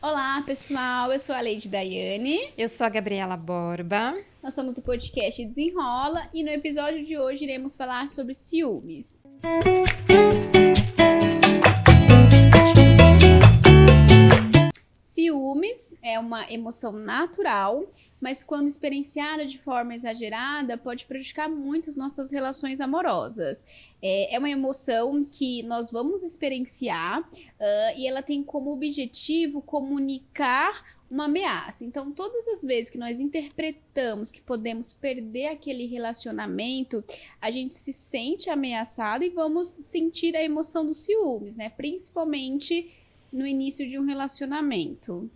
Olá, pessoal. Eu sou a Lady Daiane. Eu sou a Gabriela Borba. Nós somos o podcast Desenrola e no episódio de hoje iremos falar sobre ciúmes. Ciúmes é uma emoção natural, mas quando experienciada de forma exagerada, pode prejudicar muito as nossas relações amorosas. É uma emoção que nós vamos experienciar e ela tem como objetivo comunicar uma ameaça. Então, todas as vezes que nós interpretamos que podemos perder aquele relacionamento, a gente se sente ameaçado e vamos sentir a emoção dos ciúmes, né? Principalmente no início de um relacionamento.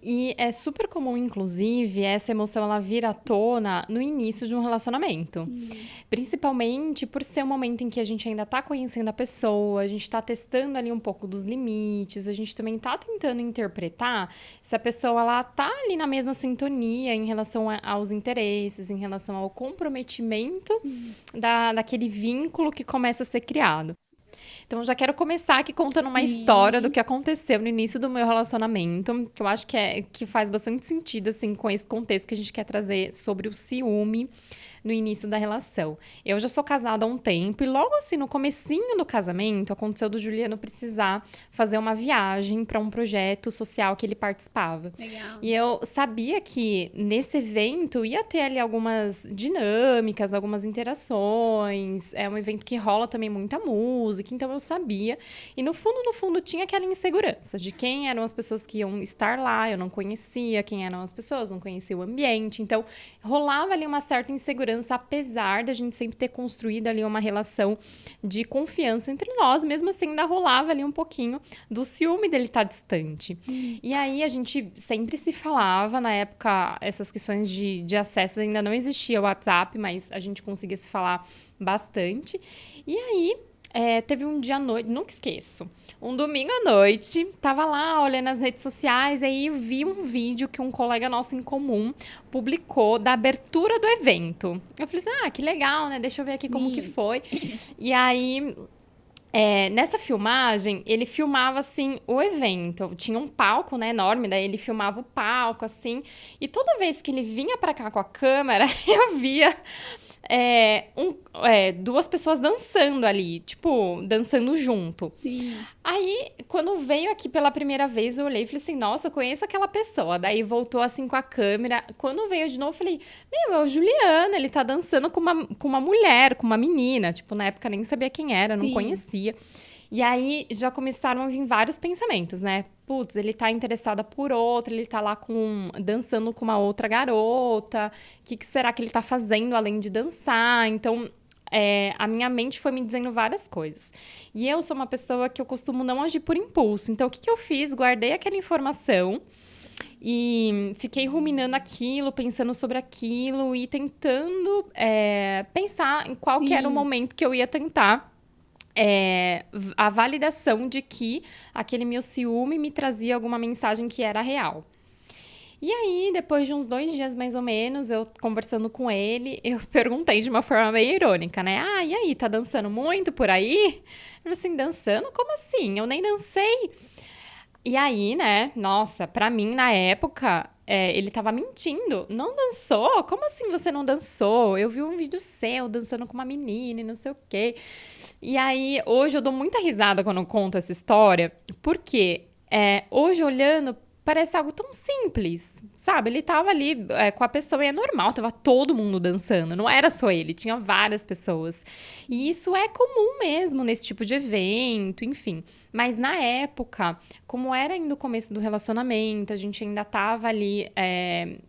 E é super comum, inclusive, essa emoção ela vir à tona no início de um relacionamento. Sim. Principalmente por ser um momento em que a gente ainda tá conhecendo a pessoa, a gente tá testando ali um pouco dos limites, a gente também tá tentando interpretar se a pessoa ela tá ali na mesma sintonia em relação aos interesses, em relação ao comprometimento daquele vínculo que começa a ser criado. Então, já quero começar aqui contando uma história do que aconteceu no início do meu relacionamento, que eu acho que faz bastante sentido, assim, com esse contexto que a gente quer trazer sobre o ciúme no início da relação. Eu já sou casada há um tempo e logo assim, no comecinho do casamento, aconteceu do Juliano precisar fazer uma viagem para um projeto social que ele participava. Legal. E eu sabia que nesse evento ia ter ali algumas dinâmicas, algumas interações. É um evento que rola também muita música, então eu sabia. E no fundo, tinha aquela insegurança de quem eram as pessoas que iam estar lá. Eu não conhecia quem eram as pessoas, não conhecia o ambiente. Então, rolava ali uma certa insegurança, apesar da gente sempre ter construído ali uma relação de confiança entre nós. Mesmo assim, ainda rolava ali um pouquinho do ciúme dele estar distante. Sim. E aí, a gente sempre se falava, na época, essas questões de acesso ainda não existia o WhatsApp, mas a gente conseguia se falar bastante. E aí, teve um dia à noite, nunca esqueço, um domingo à noite, tava lá olhando as redes sociais, aí eu vi um vídeo que um colega nosso em comum publicou da abertura do evento. Eu falei assim, que legal, né? Deixa eu ver aqui como que foi. E aí... nessa filmagem, ele filmava, assim, o evento. Tinha um palco, né, enorme, daí ele filmava o palco, assim. E toda vez que ele vinha pra cá com a câmera, eu via duas pessoas dançando ali, tipo, dançando junto. Sim. Aí, quando veio aqui pela primeira vez, eu olhei e falei assim, nossa, eu conheço aquela pessoa. Daí voltou assim com a câmera. Quando veio de novo, eu falei, meu, é o Juliano, ele tá dançando com uma mulher, com uma menina. Tipo, na época nem sabia quem era, não Sim. conhecia. E aí já começaram a vir vários pensamentos, né? Putz, ele tá interessado por outra, ele tá lá dançando com uma outra garota. O que será que ele tá fazendo além de dançar? Então, a minha mente foi me dizendo várias coisas. E eu sou uma pessoa que eu costumo não agir por impulso. Então, o que eu fiz? Guardei aquela informação e fiquei ruminando aquilo, pensando sobre aquilo e tentando pensar em qual que era o Sim. momento que eu ia tentar a validação de que aquele meu ciúme me trazia alguma mensagem que era real. E aí, depois de uns 2 dias mais ou menos, eu conversando com ele, eu perguntei de uma forma meio irônica, né? E aí, tá dançando muito por aí? Ele falou assim, dançando? Como assim? Eu nem dancei. E aí, né, nossa, pra mim, na época, ele tava mentindo. Não dançou? Como assim você não dançou? Eu vi um vídeo seu dançando com uma menina e não sei o quê. E aí, hoje eu dou muita risada quando eu conto essa história, porque hoje, olhando, parece algo tão simples, sabe? Ele tava ali com a pessoa e é normal, tava todo mundo dançando, não era só ele, tinha várias pessoas. E isso é comum mesmo nesse tipo de evento, enfim. Mas na época, como era ainda o começo do relacionamento, a gente ainda tava ali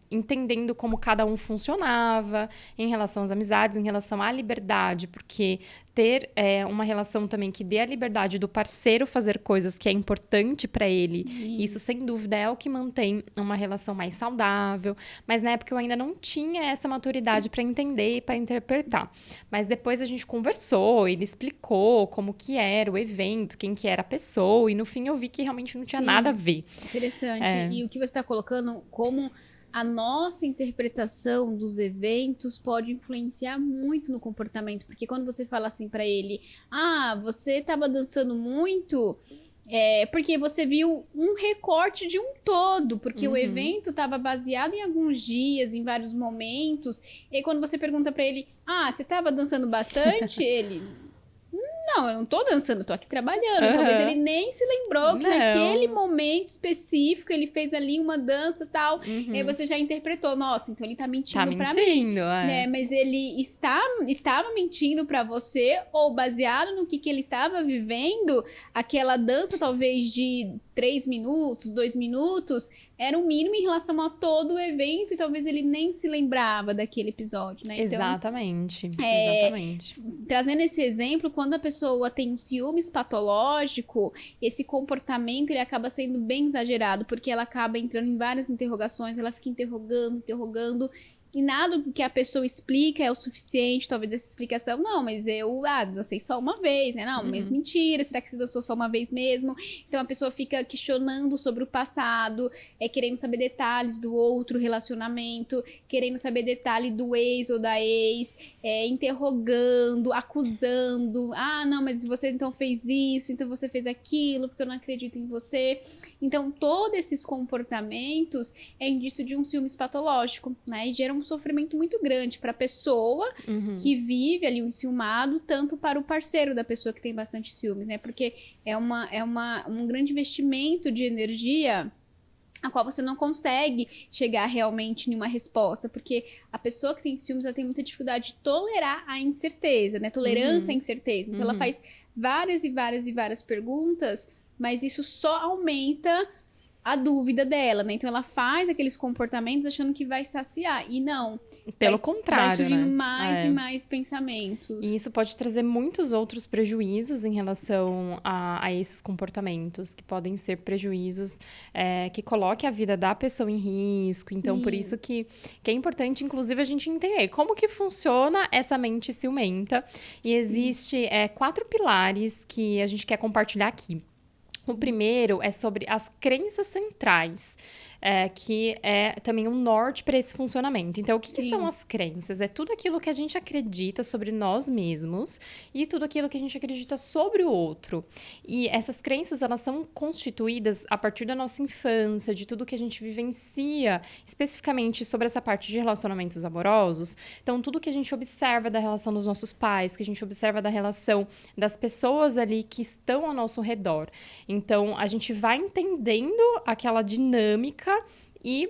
entendendo como cada um funcionava em relação às amizades, em relação à liberdade, porque ter uma relação também que dê a liberdade do parceiro fazer coisas que é importante para ele, isso sem dúvida é o que mantém uma relação mais saudável. Mas na época eu ainda não tinha essa maturidade para entender e para interpretar. Mas depois a gente conversou, ele explicou como que era o evento, quem que era a pessoa, e no fim eu vi que realmente não tinha nada a ver. Interessante. E o que você está colocando como a nossa interpretação dos eventos pode influenciar muito no comportamento, porque quando você fala assim para ele, você estava dançando muito, Porque você viu um recorte de um todo, porque o evento estava baseado em alguns dias, em vários momentos. E aí, quando você pergunta para ele, você estava dançando bastante? Ele, não, eu não tô dançando, eu tô aqui trabalhando. Talvez ele nem se lembrou que naquele momento específico ele fez ali uma dança e tal. E aí você já interpretou, nossa, então ele tá mentindo pra mim. Né? Mas ele estava mentindo pra você, ou baseado no que ele estava vivendo, aquela dança talvez de 3 minutos, 2 minutos, era o mínimo em relação a todo o evento, e talvez ele nem se lembrava daquele episódio, né? Então, exatamente. Trazendo esse exemplo, quando a pessoa tem um ciúmes patológico, esse comportamento ele acaba sendo bem exagerado, porque ela acaba entrando em várias interrogações, ela fica interrogando, e nada que a pessoa explica é o suficiente, talvez essa explicação, não, mas eu dancei só uma vez, né? Não, mas mentira, será que você dançou só uma vez mesmo? Então a pessoa fica questionando sobre o passado, querendo saber detalhes do outro relacionamento, querendo saber detalhe do ex ou da ex, interrogando, acusando, não, mas você então fez isso, então você fez aquilo, porque eu não acredito em você. Então todos esses comportamentos é indício de um ciúmes patológico, né? E gera um sofrimento muito grande para a pessoa que vive ali um enciumado, tanto para o parceiro da pessoa que tem bastante ciúmes, né? Porque é um grande investimento de energia a qual você não consegue chegar realmente em uma resposta, porque a pessoa que tem ciúmes, ela tem muita dificuldade de tolerar a incerteza, né? Tolerância à incerteza. Então ela faz várias e várias perguntas, mas isso só aumenta a dúvida dela, né? Então ela faz aqueles comportamentos achando que vai saciar. E não. Pelo contrário, vai surgindo mais e mais pensamentos. E isso pode trazer muitos outros prejuízos em relação a esses comportamentos, que podem ser prejuízos que coloquem a vida da pessoa em risco. Então, por isso que é importante, inclusive, a gente entender como que funciona essa mente ciumenta. E existe 4 pilares que a gente quer compartilhar aqui. O primeiro é sobre as crenças centrais, que é também um norte para esse funcionamento. Então, o que são as crenças? É tudo aquilo que a gente acredita sobre nós mesmos e tudo aquilo que a gente acredita sobre o outro. E essas crenças, elas são constituídas a partir da nossa infância, de tudo que a gente vivencia, especificamente sobre essa parte de relacionamentos amorosos. Então, tudo que a gente observa da relação dos nossos pais, que a gente observa da relação das pessoas ali que estão ao nosso redor. Então, a gente vai entendendo aquela dinâmica e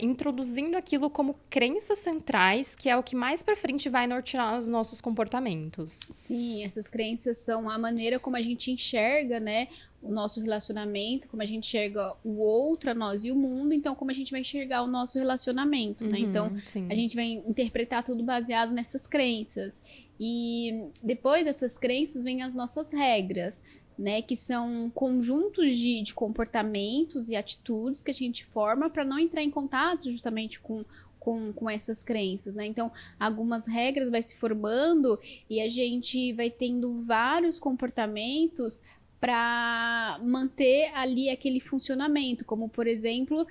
introduzindo aquilo como crenças centrais, que é o que mais pra frente vai nortear os nossos comportamentos. Sim, essas crenças são a maneira como a gente enxerga, né, o nosso relacionamento, como a gente enxerga o outro, a nós e o mundo, então como a gente vai enxergar o nosso relacionamento, né? Então, a gente vai interpretar tudo baseado nessas crenças. E depois dessas crenças vêm as nossas regras, né, que são conjuntos de comportamentos e atitudes que a gente forma para não entrar em contato justamente com essas crenças, né? Então, algumas regras vai se formando e a gente vai tendo vários comportamentos para manter ali aquele funcionamento, como, por exemplo,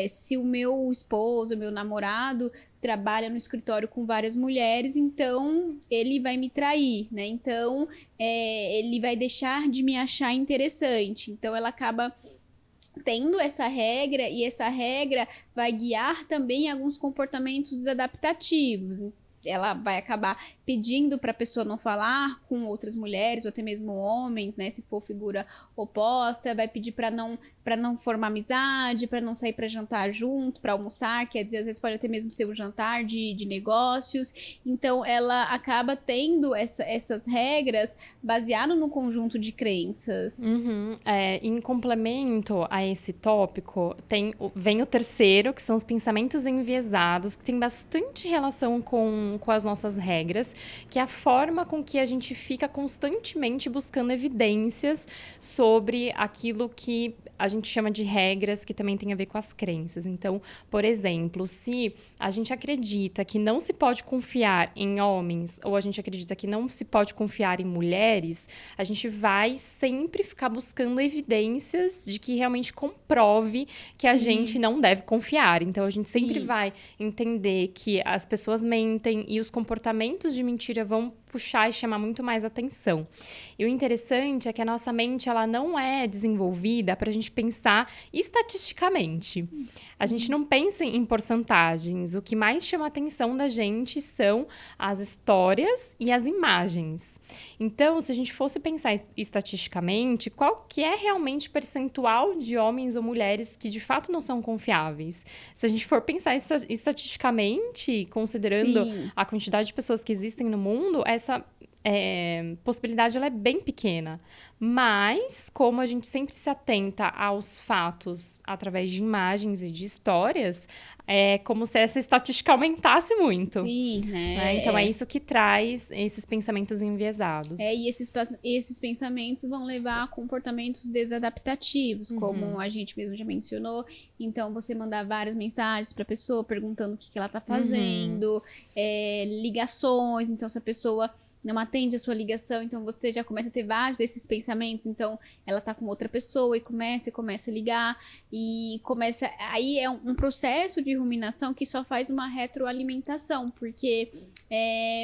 se o meu esposo, o meu namorado trabalha no escritório com várias mulheres, então ele vai me trair, né? Então, ele vai deixar de me achar interessante. Então, ela acaba tendo essa regra, e essa regra vai guiar também alguns comportamentos desadaptativos. Ela vai acabar pedindo para a pessoa não falar com outras mulheres, ou até mesmo homens, né? Se for figura oposta, vai pedir para não formar amizade, para não sair para jantar junto, para almoçar, quer dizer, às vezes pode até mesmo ser um jantar de negócios. Então, ela acaba tendo essas regras baseado no conjunto de crenças. Em complemento a esse tópico, vem o terceiro, que são os pensamentos enviesados, que tem bastante relação com as nossas regras, que é a forma com que a gente fica constantemente buscando evidências sobre aquilo que a gente chama de regras, que também tem a ver com as crenças. Então, por exemplo, se a gente acredita que não se pode confiar em homens, ou a gente acredita que não se pode confiar em mulheres, a gente vai sempre ficar buscando evidências de que realmente comprove que a gente não deve confiar. Então, a gente sempre vai entender que as pessoas mentem e os comportamentos de mentira vão puxar e chamar muito mais atenção. E o interessante é que a nossa mente, ela não é desenvolvida para a gente pensar estatisticamente. A gente não pensa em porcentagens. O que mais chama a atenção da gente são as histórias e as imagens. Então, se a gente fosse pensar estatisticamente, qual que é realmente o percentual de homens ou mulheres que de fato não são confiáveis? Se a gente for pensar estatisticamente, considerando Sim. a quantidade de pessoas que existem no mundo, essa possibilidade ela é bem pequena. Mas, como a gente sempre se atenta aos fatos através de imagens e de histórias, é como se essa estatística aumentasse muito. Sim, Né? né? Então, é isso que traz esses pensamentos enviesados. E esses pensamentos vão levar a comportamentos desadaptativos, como a gente mesmo já mencionou. Então, você mandar várias mensagens para a pessoa perguntando o que ela está fazendo, ligações. Então, se a pessoa não atende a sua ligação, então você já começa a ter vários desses pensamentos. Então, ela tá com outra pessoa e começa a ligar. E começa... Aí é um processo de ruminação que só faz uma retroalimentação, porque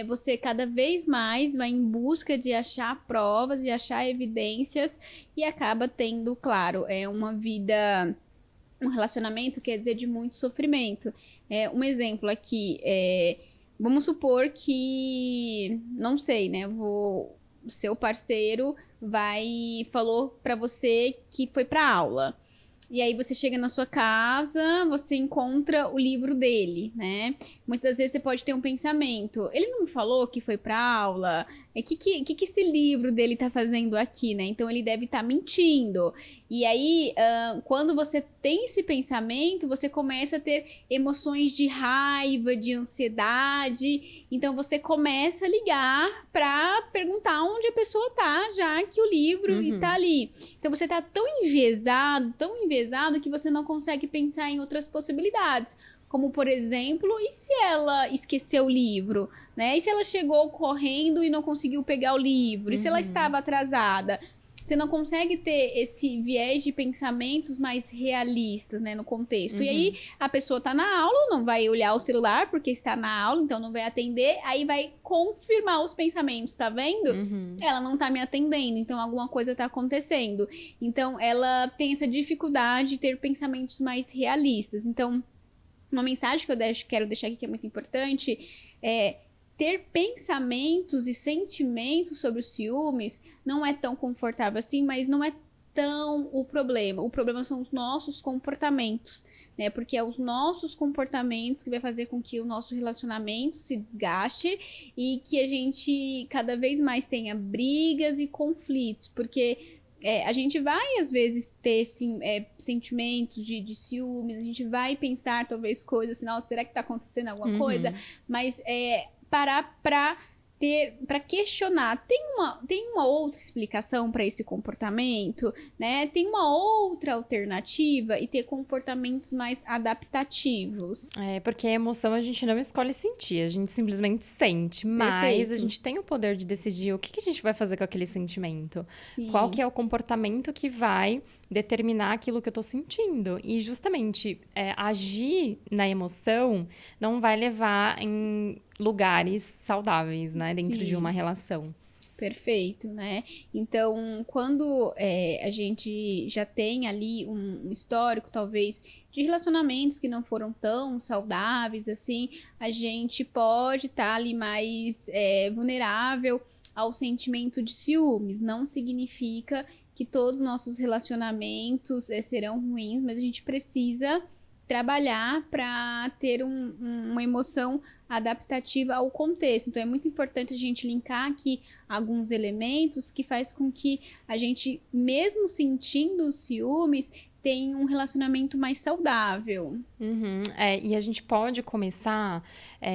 você cada vez mais vai em busca de achar provas, de achar evidências e acaba tendo, claro, uma vida... Um relacionamento, quer dizer, de muito sofrimento. Um exemplo aqui, vamos supor que, não sei, né, seu parceiro falou pra você que foi pra aula. E aí você chega na sua casa, você encontra o livro dele, né? Muitas vezes você pode ter um pensamento, ele não me falou que foi pra aula? O que esse livro dele tá fazendo aqui, né? Então ele deve estar mentindo. E aí, quando você tem esse pensamento, você começa a ter emoções de raiva, de ansiedade. Então você começa a ligar pra perguntar onde a pessoa tá, já que o livro está ali. Então você tá tão enviesado que você não consegue pensar em outras possibilidades. Como, por exemplo, e se ela esqueceu o livro, né? E se ela chegou correndo e não conseguiu pegar o livro? E se ela estava atrasada? Você não consegue ter esse viés de pensamentos mais realistas, né, no contexto. E aí, a pessoa tá na aula, não vai olhar o celular porque está na aula, então não vai atender, aí vai confirmar os pensamentos, tá vendo? Ela não tá me atendendo, então alguma coisa tá acontecendo. Então, ela tem essa dificuldade de ter pensamentos mais realistas. Então, uma mensagem que eu quero deixar aqui que é muito importante é ter pensamentos e sentimentos sobre os ciúmes não é tão confortável assim, mas não é tão o problema. O problema são os nossos comportamentos, né? Porque é os nossos comportamentos que vai fazer com que o nosso relacionamento se desgaste e que a gente cada vez mais tenha brigas e conflitos, porque a gente vai, às vezes, ter sentimentos de ciúmes, a gente vai pensar, talvez, coisas assim, nossa, será que tá acontecendo alguma coisa? Mas parar para questionar, tem uma outra explicação para esse comportamento, né? Tem uma outra alternativa e ter comportamentos mais adaptativos. Porque a emoção a gente não escolhe sentir, a gente simplesmente sente, mas a gente tem o poder de decidir o que a gente vai fazer com aquele sentimento. Sim. Qual que é o comportamento que vai determinar aquilo que eu tô sentindo. E justamente agir na emoção não vai levar em lugares saudáveis, né? Dentro de uma relação. Perfeito, né? Então, quando a gente já tem ali um histórico, talvez, de relacionamentos que não foram tão saudáveis, assim, a gente pode estar ali mais vulnerável ao sentimento de ciúmes. Não significa que todos os nossos relacionamentos serão ruins, mas a gente precisa trabalhar para ter uma emoção adaptativa ao contexto. Então, é muito importante a gente linkar aqui alguns elementos que faz com que a gente, mesmo sentindo os ciúmes, tenha um relacionamento mais saudável. E a gente pode começar,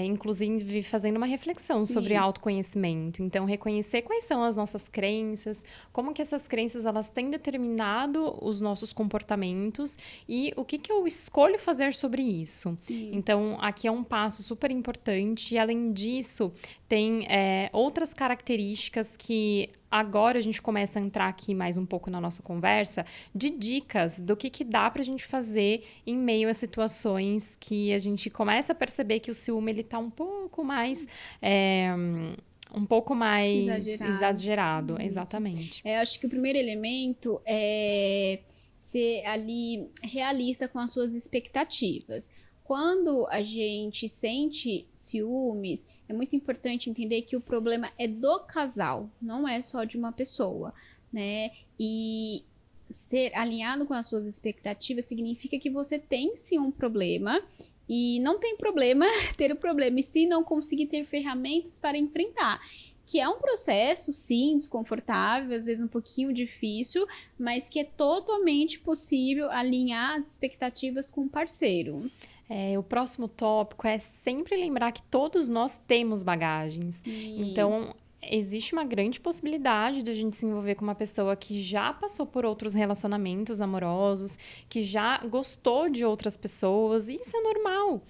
inclusive, fazendo uma reflexão sobre autoconhecimento. Então, reconhecer quais são as nossas crenças, como que essas crenças elas têm determinado os nossos comportamentos e o que eu escolho fazer sobre isso. Sim. Então, aqui é um passo super importante. E, além disso, tem outras características que agora a gente começa a entrar aqui mais um pouco na nossa conversa de dicas do que dá pra gente fazer em meio a situações que a gente começa a perceber que o ciúme ele tá um pouco mais um pouco mais Exagerado. exagerado. Exatamente. Acho que o primeiro elemento é ser ali realista com as suas expectativas. Quando a gente sente ciúmes, é muito importante entender que o problema é do casal, não é só de uma pessoa, né? E ser alinhado com as suas expectativas significa que você tem sim um problema e não tem problema ter o problema, e sim não conseguir ter ferramentas para enfrentar. Que é um processo, sim, desconfortável, às vezes um pouquinho difícil, mas que é totalmente possível alinhar as expectativas com o parceiro. O próximo tópico é sempre lembrar que todos nós temos bagagens. Sim. Então, existe uma grande possibilidade de a gente se envolver com uma pessoa que já passou por outros relacionamentos amorosos, que já gostou de outras pessoas, e isso é normal.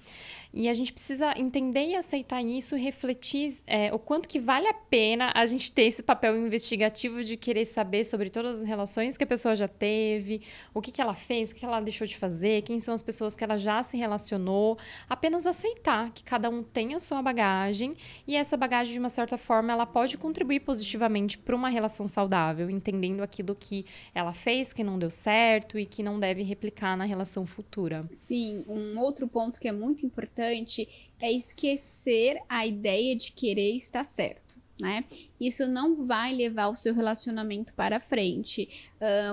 E a gente precisa entender e aceitar isso e refletir o quanto que vale a pena a gente ter esse papel investigativo de querer saber sobre todas as relações que a pessoa já teve, o que ela fez, o que ela deixou de fazer, quem são as pessoas que ela já se relacionou. Apenas aceitar que cada um tem a sua bagagem e essa bagagem, de uma certa forma, ela pode contribuir positivamente para uma relação saudável, entendendo aquilo que ela fez, que não deu certo e que não deve replicar na relação futura. Sim, um outro ponto que é muito importante é esquecer a ideia de querer estar certo, né? Isso não vai levar o seu relacionamento para frente.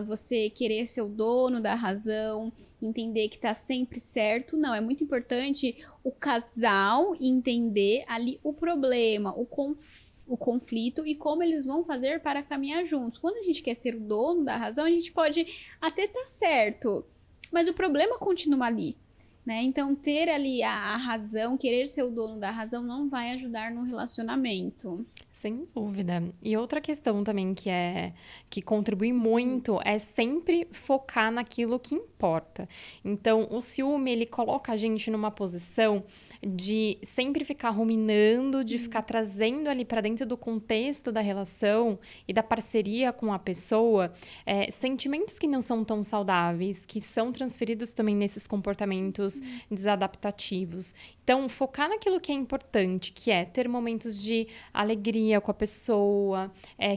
Você querer ser o dono da razão, entender que tá sempre certo, não. É muito importante o casal entender ali o problema, o conflito e como eles vão fazer para caminhar juntos. Quando a gente quer ser o dono da razão, a gente pode até estar certo, mas o problema continua ali. Né? Então, ter ali a razão, querer ser o dono da razão, não vai ajudar no relacionamento. Sem dúvida. E outra questão também que contribui muito é sempre focar naquilo que importa. Então, o ciúme, ele coloca a gente numa posição de sempre ficar ruminando, de ficar trazendo ali para dentro do contexto da relação e da parceria com a pessoa sentimentos que não são tão saudáveis, que são transferidos também nesses comportamentos desadaptativos. Então, focar naquilo que é importante, que é ter momentos de alegria com a pessoa,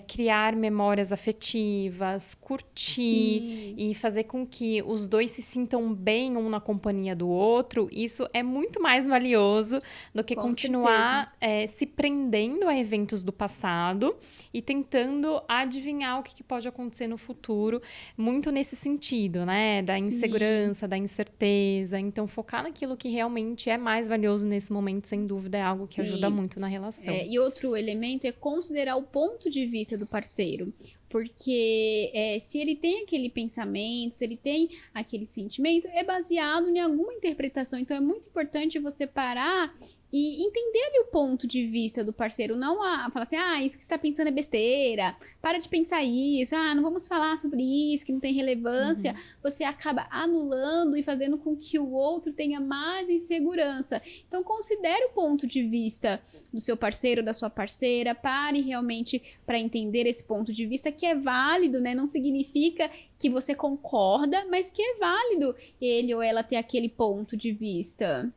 criar memórias afetivas, curtir e fazer com que os dois se sintam bem um na companhia do outro. Isso é muito mais valioso do que continuar se prendendo a eventos do passado e tentando adivinhar o que pode acontecer no futuro, muito nesse sentido, né? Da insegurança, da incerteza. Então, focar naquilo que realmente é mais valioso nesse momento, sem dúvida, é algo que ajuda muito na relação. E outro elemento é considerar o ponto de vista do parceiro. Porque se ele tem aquele pensamento, se ele tem aquele sentimento, é baseado em alguma interpretação. Então, é muito importante você parar e entender ali o ponto de vista do parceiro, não falar assim, isso que você está pensando é besteira, para de pensar isso, não vamos falar sobre isso, que não tem relevância. Você acaba anulando e fazendo com que o outro tenha mais insegurança. Então, considere o ponto de vista do seu parceiro, da sua parceira, pare realmente para entender esse ponto de vista, que é válido, né? Não significa que você concorda, mas que é válido ele ou ela ter aquele ponto de vista.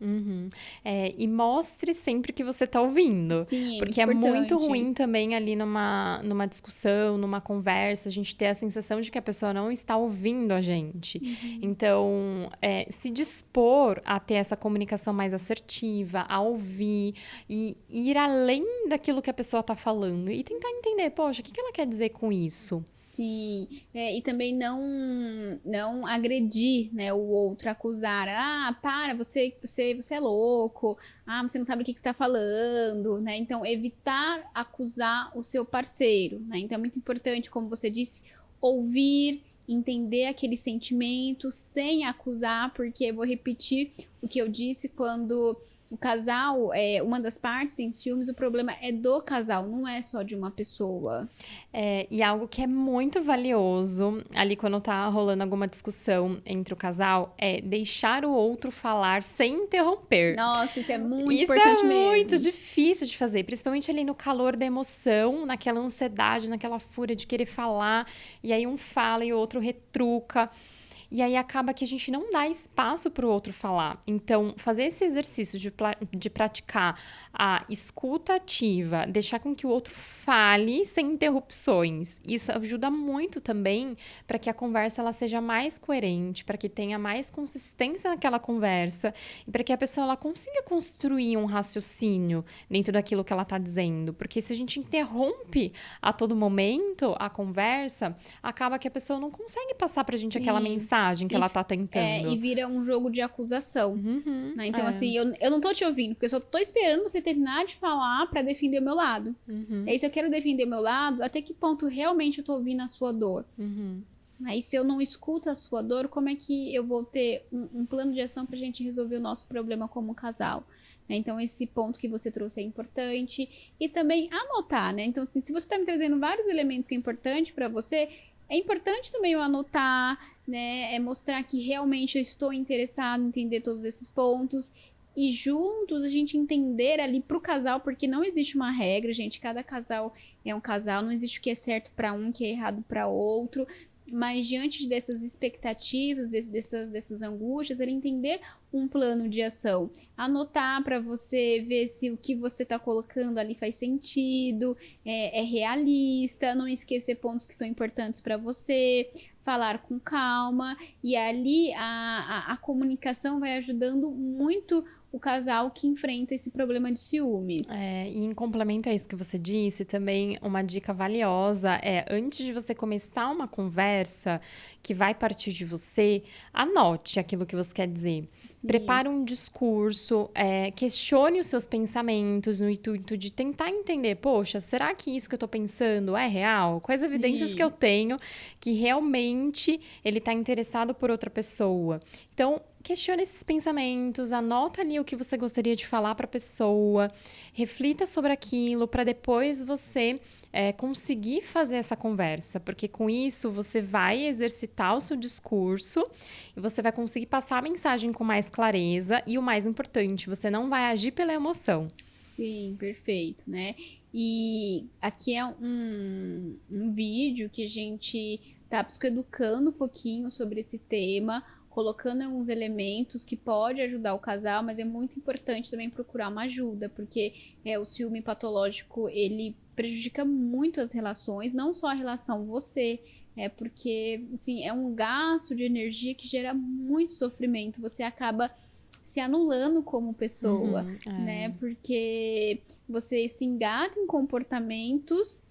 E mostre sempre que você tá ouvindo. Sim, porque é muito ruim também ali numa discussão, numa conversa, a gente ter a sensação de que a pessoa não está ouvindo a gente. Então, se dispor a ter essa comunicação mais assertiva, a ouvir e ir além daquilo que a pessoa tá falando e tentar entender, poxa, o que ela quer dizer com isso? Sim, e também não agredir, né, o outro, acusar. Para, você é louco. Você não sabe o que você está falando, né? Então, evitar acusar o seu parceiro, né? Então, é muito importante, como você disse, ouvir, entender aquele sentimento sem acusar, porque vou repetir o que eu disse quando o casal, uma das partes tem ciúmes, o problema é do casal, não é só de uma pessoa. E algo que é muito valioso ali quando tá rolando alguma discussão entre o casal é deixar o outro falar sem interromper. Nossa, isso é muito importante mesmo. Isso é muito difícil de fazer, principalmente ali no calor da emoção, naquela ansiedade, naquela fúria de querer falar, e aí um fala e o outro retruca. E aí acaba que a gente não dá espaço para o outro falar. Então, fazer esse exercício de praticar a escuta ativa, deixar com que o outro fale sem interrupções. Isso ajuda muito também para que a conversa ela seja mais coerente, para que tenha mais consistência naquela conversa e para que a pessoa ela consiga construir um raciocínio dentro daquilo que ela está dizendo. Porque se a gente interrompe a todo momento a conversa, acaba que a pessoa não consegue passar pra gente aquela mensagem que ela tá tentando. E vira um jogo de acusação. Uhum, Né? Então, assim, eu não tô te ouvindo, porque eu só tô esperando você terminar de falar pra defender o meu lado. E aí, se eu quero defender o meu lado, até que ponto realmente eu tô ouvindo a sua dor? Aí, se eu não escuto a sua dor, como é que eu vou ter um plano de ação pra gente resolver o nosso problema como casal? Então, esse ponto que você trouxe é importante. E também anotar, né? Então, assim, se você tá me trazendo vários elementos que é importante pra você, é importante também eu anotar, né? É mostrar que realmente eu estou interessado em entender todos esses pontos. E juntos a gente entender ali pro casal, porque não existe uma regra, gente. Cada casal é um casal, não existe o que é certo pra um, o que é errado pra outro. Mas diante dessas expectativas, dessas angústias, ele entender um plano de ação. Anotar para você ver se o que você está colocando ali faz sentido, é realista, não esquecer pontos que são importantes para você, falar com calma. E ali a comunicação vai ajudando muito o casal que enfrenta esse problema de ciúmes. E em complemento a isso que você disse, também uma dica valiosa é, antes de você começar uma conversa que vai partir de você, anote aquilo que você quer dizer. Sim. Prepare um discurso, questione os seus pensamentos no intuito de tentar entender, poxa, será que isso que eu tô pensando é real? Quais evidências que eu tenho que realmente ele tá interessado por outra pessoa? Então, questione esses pensamentos, anota ali o que você gostaria de falar para a pessoa, reflita sobre aquilo para depois você conseguir fazer essa conversa, porque com isso você vai exercitar o seu discurso e você vai conseguir passar a mensagem com mais clareza e o mais importante, você não vai agir pela emoção. Sim, perfeito, né? E aqui é um vídeo que a gente tá psicoeducando um pouquinho sobre esse tema, colocando alguns elementos que pode ajudar o casal, mas é muito importante também procurar uma ajuda, porque o ciúme patológico, ele prejudica muito as relações, não só a relação você, porque assim, é um gasto de energia que gera muito sofrimento, você acaba se anulando como pessoa, né? Porque você se engata em comportamentos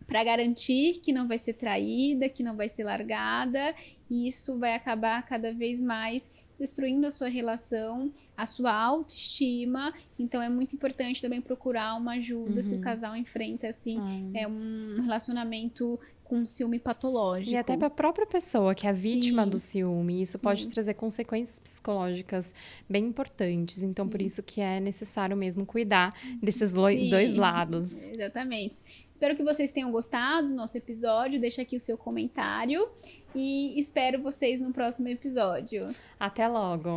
para garantir que não vai ser traída, que não vai ser largada, e isso vai acabar cada vez mais destruindo a sua relação, a sua autoestima. Então é muito importante também procurar uma ajuda se o casal enfrenta assim um relacionamento com ciúme patológico. E até para a própria pessoa que é a vítima do ciúme, isso pode trazer consequências psicológicas bem importantes. Então, por isso que é necessário mesmo cuidar desses dois lados. Exatamente. Espero que vocês tenham gostado do nosso episódio. Deixa aqui o seu comentário e espero vocês no próximo episódio. Até logo!